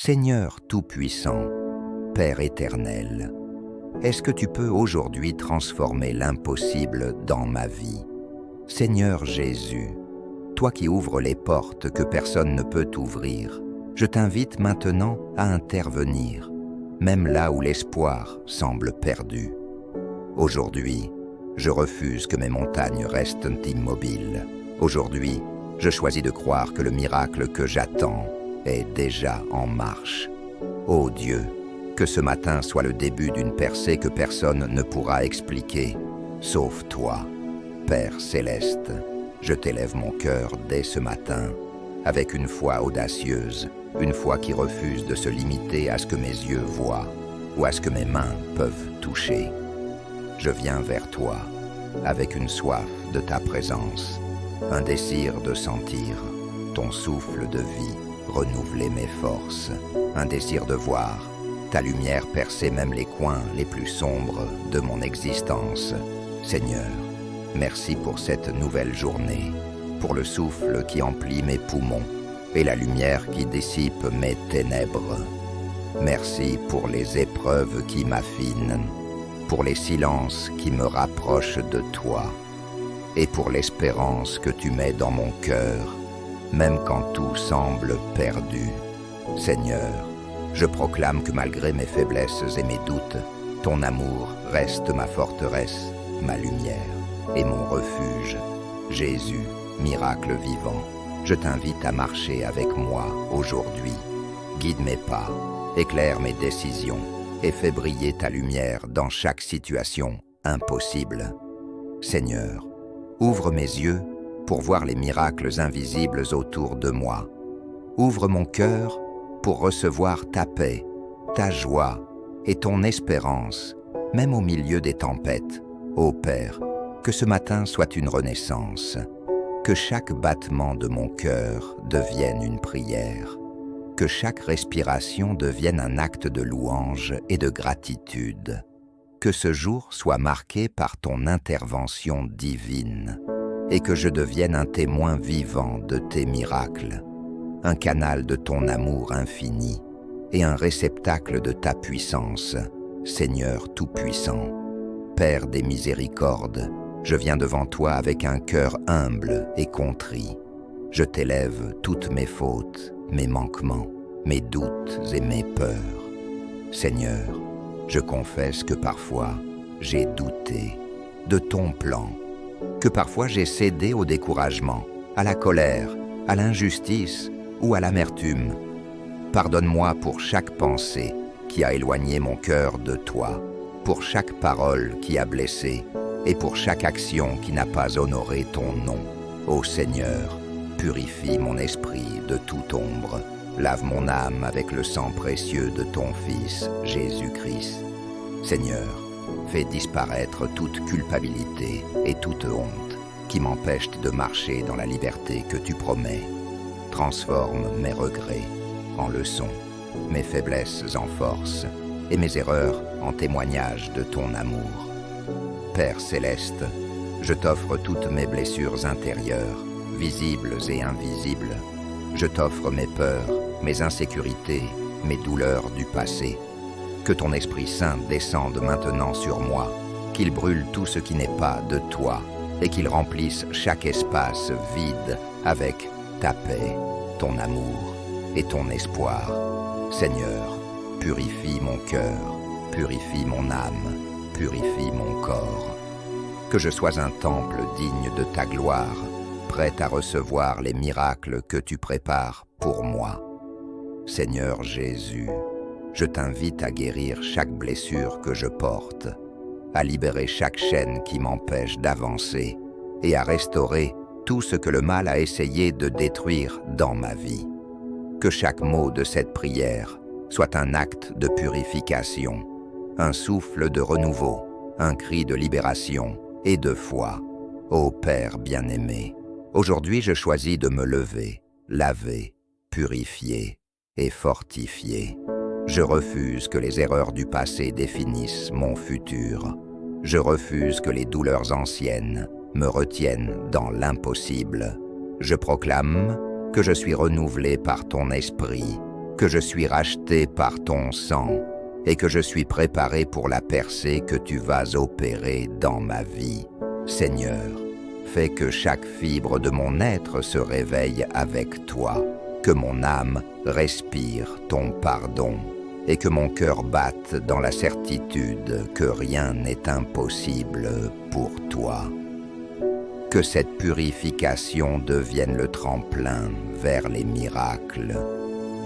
Seigneur Tout-Puissant, Père éternel, est-ce que tu peux aujourd'hui transformer l'impossible dans ma vie? Seigneur Jésus, toi qui ouvres les portes que personne ne peut ouvrir, je t'invite maintenant à intervenir, même là où l'espoir semble perdu. Aujourd'hui, je refuse que mes montagnes restent immobiles. Aujourd'hui, je choisis de croire que le miracle que j'attends est déjà en marche. Ô Dieu, que ce matin soit le début d'une percée que personne ne pourra expliquer, sauf toi. Père céleste, je t'élève mon cœur dès ce matin, avec une foi audacieuse, une foi qui refuse de se limiter à ce que mes yeux voient ou à ce que mes mains peuvent toucher. Je viens vers toi, avec une soif de ta présence, un désir de sentir ton souffle de vie renouveler mes forces, un désir de voir ta lumière percer même les coins les plus sombres de mon existence. Seigneur, merci pour cette nouvelle journée, pour le souffle qui emplit mes poumons et la lumière qui dissipe mes ténèbres. Merci pour les épreuves qui m'affinent, pour les silences qui me rapprochent de toi, et pour l'espérance que tu mets dans mon cœur, même quand tout semble perdu. Seigneur, je proclame que malgré mes faiblesses et mes doutes, ton amour reste ma forteresse, ma lumière et mon refuge. Jésus, miracle vivant, je t'invite à marcher avec moi aujourd'hui. Guide mes pas, éclaire mes décisions et fais briller ta lumière dans chaque situation impossible. Seigneur, ouvre mes yeux pour voir les miracles invisibles autour de moi. Ouvre mon cœur pour recevoir ta paix, ta joie et ton espérance, même au milieu des tempêtes. Ô Père, que ce matin soit une renaissance, que chaque battement de mon cœur devienne une prière, que chaque respiration devienne un acte de louange et de gratitude, que ce jour soit marqué par ton intervention divine, et que je devienne un témoin vivant de tes miracles, un canal de ton amour infini et un réceptacle de ta puissance, Seigneur Tout-Puissant. Père des miséricordes, je viens devant toi avec un cœur humble et contrit. Je t'élève toutes mes fautes, mes manquements, mes doutes et mes peurs. Seigneur, je confesse que parfois j'ai douté de ton plan, que parfois j'ai cédé au découragement, à la colère, à l'injustice ou à l'amertume. Pardonne-moi pour chaque pensée qui a éloigné mon cœur de toi, pour chaque parole qui a blessé et pour chaque action qui n'a pas honoré ton nom. Ô Seigneur, purifie mon esprit de toute ombre, lave mon âme avec le sang précieux de ton Fils, Jésus-Christ. Seigneur, fais disparaître toute culpabilité et toute honte qui m'empêchent de marcher dans la liberté que tu promets. Transforme mes regrets en leçons, mes faiblesses en force et mes erreurs en témoignages de ton amour. Père céleste, je t'offre toutes mes blessures intérieures, visibles et invisibles. Je t'offre mes peurs, mes insécurités, mes douleurs du passé. Que ton Esprit Saint descende maintenant sur moi, qu'il brûle tout ce qui n'est pas de toi et qu'il remplisse chaque espace vide avec ta paix, ton amour et ton espoir. Seigneur, purifie mon cœur, purifie mon âme, purifie mon corps. Que je sois un temple digne de ta gloire, prêt à recevoir les miracles que tu prépares pour moi. Seigneur Jésus, je t'invite à guérir chaque blessure que je porte, à libérer chaque chaîne qui m'empêche d'avancer et à restaurer tout ce que le mal a essayé de détruire dans ma vie. Que chaque mot de cette prière soit un acte de purification, un souffle de renouveau, un cri de libération et de foi. Ô Père bien-aimé, aujourd'hui je choisis de me lever, laver, purifier et fortifier. Je refuse que les erreurs du passé définissent mon futur. Je refuse que les douleurs anciennes me retiennent dans l'impossible. Je proclame que je suis renouvelé par ton esprit, que je suis racheté par ton sang et que je suis préparé pour la percée que tu vas opérer dans ma vie. Seigneur, fais que chaque fibre de mon être se réveille avec toi, que mon âme respire ton pardon et que mon cœur batte dans la certitude que rien n'est impossible pour toi. Que cette purification devienne le tremplin vers les miracles,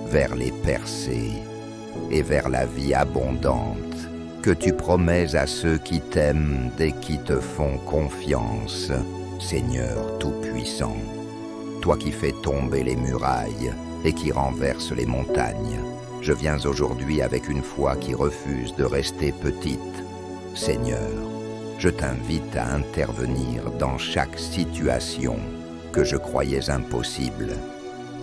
vers les percées et vers la vie abondante que tu promets à ceux qui t'aiment et qui te font confiance, Seigneur Tout-Puissant. Toi qui fais tomber les murailles et qui renverses les montagnes, je viens aujourd'hui avec une foi qui refuse de rester petite. Seigneur, je t'invite à intervenir dans chaque situation que je croyais impossible,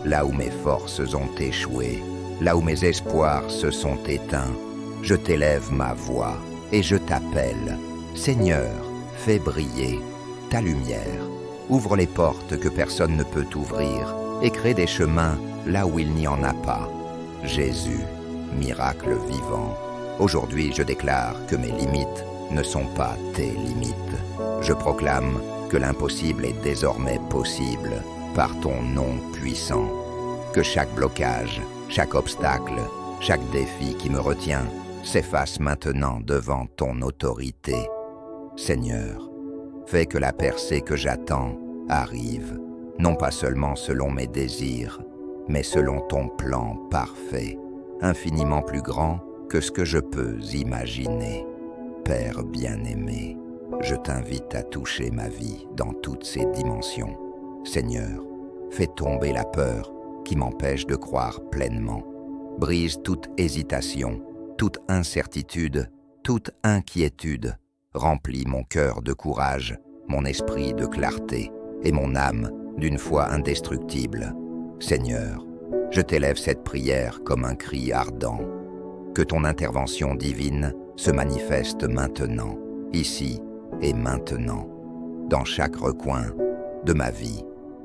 là où mes forces ont échoué, là où mes espoirs se sont éteints. Je t'élève ma voix et je t'appelle. Seigneur, fais briller ta lumière. Ouvre les portes que personne ne peut ouvrir et crée des chemins là où il n'y en a pas. Jésus, miracle vivant, aujourd'hui je déclare que mes limites ne sont pas tes limites. Je proclame que l'impossible est désormais possible par ton nom puissant. Que chaque blocage, chaque obstacle, chaque défi qui me retient s'efface maintenant devant ton autorité. Seigneur, fais que la percée que j'attends arrive, non pas seulement selon mes désirs, mais selon ton plan parfait, infiniment plus grand que ce que je peux imaginer. Père bien-aimé, je t'invite à toucher ma vie dans toutes ses dimensions. Seigneur, fais tomber la peur qui m'empêche de croire pleinement. Brise toute hésitation, toute incertitude, toute inquiétude. Remplis mon cœur de courage, mon esprit de clarté et mon âme d'une foi indestructible. Seigneur, je t'élève cette prière comme un cri ardent. Que ton intervention divine se manifeste maintenant, ici et maintenant, dans chaque recoin de ma vie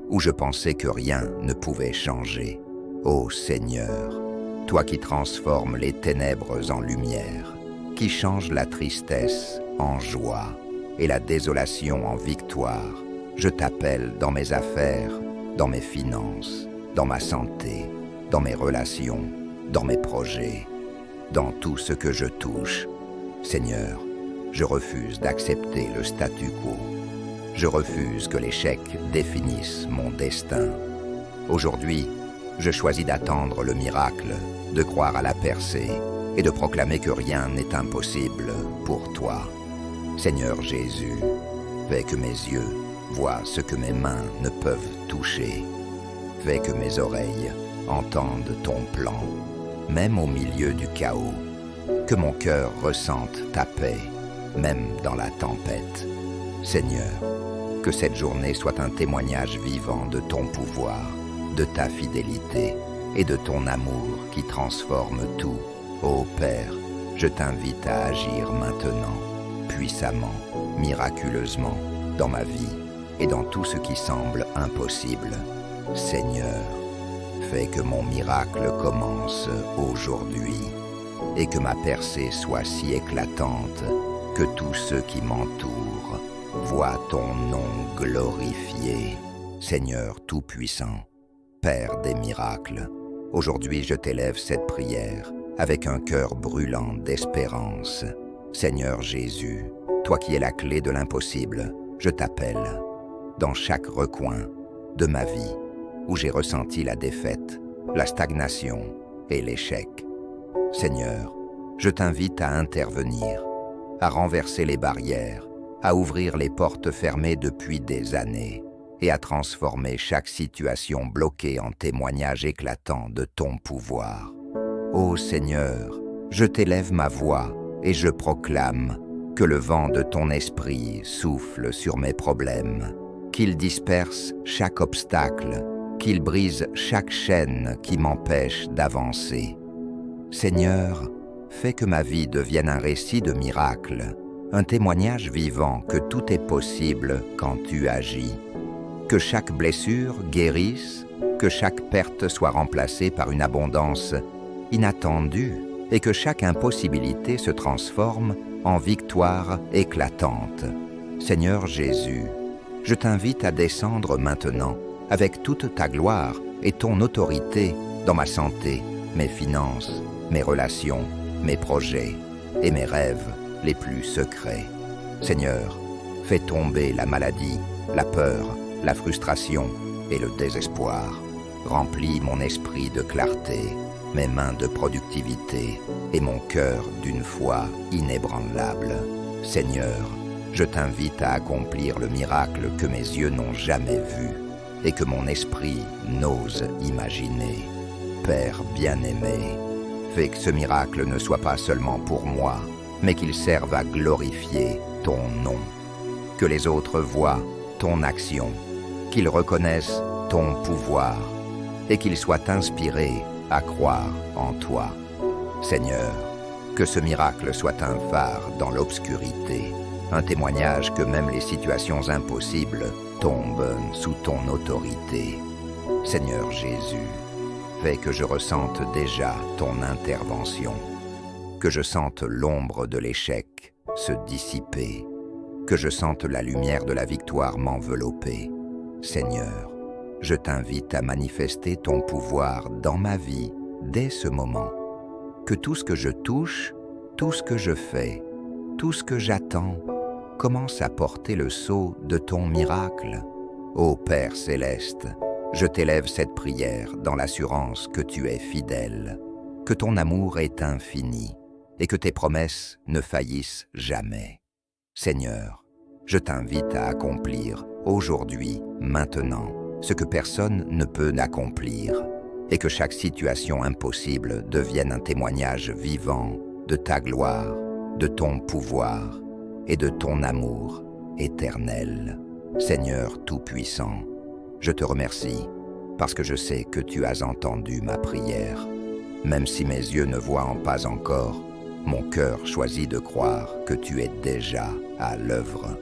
où je pensais que rien ne pouvait changer. Ô Seigneur, toi qui transformes les ténèbres en lumière, qui changes la tristesse en joie et la désolation en victoire, je t'appelle dans mes affaires, dans mes finances, dans ma santé, dans mes relations, dans mes projets, dans tout ce que je touche. Seigneur, je refuse d'accepter le statu quo. Je refuse que l'échec définisse mon destin. Aujourd'hui, je choisis d'attendre le miracle, de croire à la percée et de proclamer que rien n'est impossible pour toi. Seigneur Jésus, fais que mes yeux voient ce que mes mains ne peuvent toucher. Fais que mes oreilles entendent ton plan, même au milieu du chaos. Que mon cœur ressente ta paix, même dans la tempête. Seigneur, que cette journée soit un témoignage vivant de ton pouvoir, de ta fidélité et de ton amour qui transforme tout. Ô Père, je t'invite à agir maintenant, puissamment, miraculeusement, dans ma vie et dans tout ce qui semble impossible. Seigneur, fais que mon miracle commence aujourd'hui et que ma percée soit si éclatante que tous ceux qui m'entourent voient ton nom glorifié. Seigneur Tout-Puissant, Père des miracles, aujourd'hui je t'élève cette prière avec un cœur brûlant d'espérance. Seigneur Jésus, toi qui es la clé de l'impossible, je t'appelle dans chaque recoin de ma vie où j'ai ressenti la défaite, la stagnation et l'échec. Seigneur, je t'invite à intervenir, à renverser les barrières, à ouvrir les portes fermées depuis des années et à transformer chaque situation bloquée en témoignage éclatant de ton pouvoir. Ô Seigneur, je t'élève ma voix et je proclame que le vent de ton esprit souffle sur mes problèmes, qu'il disperse chaque obstacle, qu'il brise chaque chaîne qui m'empêche d'avancer. Seigneur, fais que ma vie devienne un récit de miracles, un témoignage vivant que tout est possible quand tu agis. Que chaque blessure guérisse, que chaque perte soit remplacée par une abondance inattendu et que chaque impossibilité se transforme en victoire éclatante. Seigneur Jésus, je t'invite à descendre maintenant avec toute ta gloire et ton autorité dans ma santé, mes finances, mes relations, mes projets et mes rêves les plus secrets. Seigneur, fais tomber la maladie, la peur, la frustration et le désespoir. Remplis mon esprit de clarté, mes mains de productivité et mon cœur d'une foi inébranlable. Seigneur, je t'invite à accomplir le miracle que mes yeux n'ont jamais vu et que mon esprit n'ose imaginer. Père bien-aimé, fais que ce miracle ne soit pas seulement pour moi, mais qu'il serve à glorifier ton nom. Que les autres voient ton action, qu'ils reconnaissent ton pouvoir et qu'ils soient inspirés à croire en toi. Seigneur, que ce miracle soit un phare dans l'obscurité, un témoignage que même les situations impossibles tombent sous ton autorité. Seigneur Jésus, fais que je ressente déjà ton intervention, que je sente l'ombre de l'échec se dissiper, que je sente la lumière de la victoire m'envelopper. Seigneur, je t'invite à manifester ton pouvoir dans ma vie dès ce moment. Que tout ce que je touche, tout ce que je fais, tout ce que j'attends, commence à porter le sceau de ton miracle. Ô Père céleste, je t'élève cette prière dans l'assurance que tu es fidèle, que ton amour est infini et que tes promesses ne faillissent jamais. Seigneur, je t'invite à accomplir aujourd'hui, maintenant, ce que personne ne peut accomplir, et que chaque situation impossible devienne un témoignage vivant de ta gloire, de ton pouvoir et de ton amour éternel. Seigneur Tout-Puissant, je te remercie parce que je sais que tu as entendu ma prière. Même si mes yeux ne voient pas encore, mon cœur choisit de croire que tu es déjà à l'œuvre.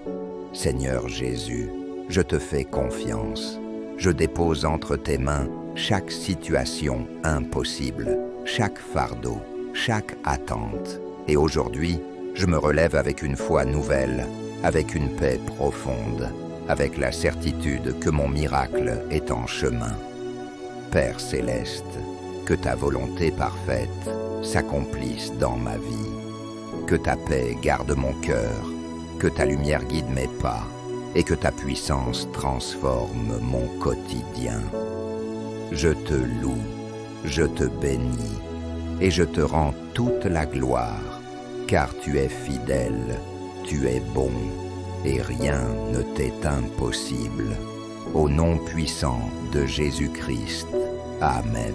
Seigneur Jésus, je te fais confiance. Je dépose entre tes mains chaque situation impossible, chaque fardeau, chaque attente. Et aujourd'hui, je me relève avec une foi nouvelle, avec une paix profonde, avec la certitude que mon miracle est en chemin. Père céleste, que ta volonté parfaite s'accomplisse dans ma vie. Que ta paix garde mon cœur, que ta lumière guide mes pas, et que ta puissance transforme mon quotidien. Je te loue, je te bénis, et je te rends toute la gloire, car tu es fidèle, tu es bon, et rien ne t'est impossible. Au nom puissant de Jésus-Christ. Amen.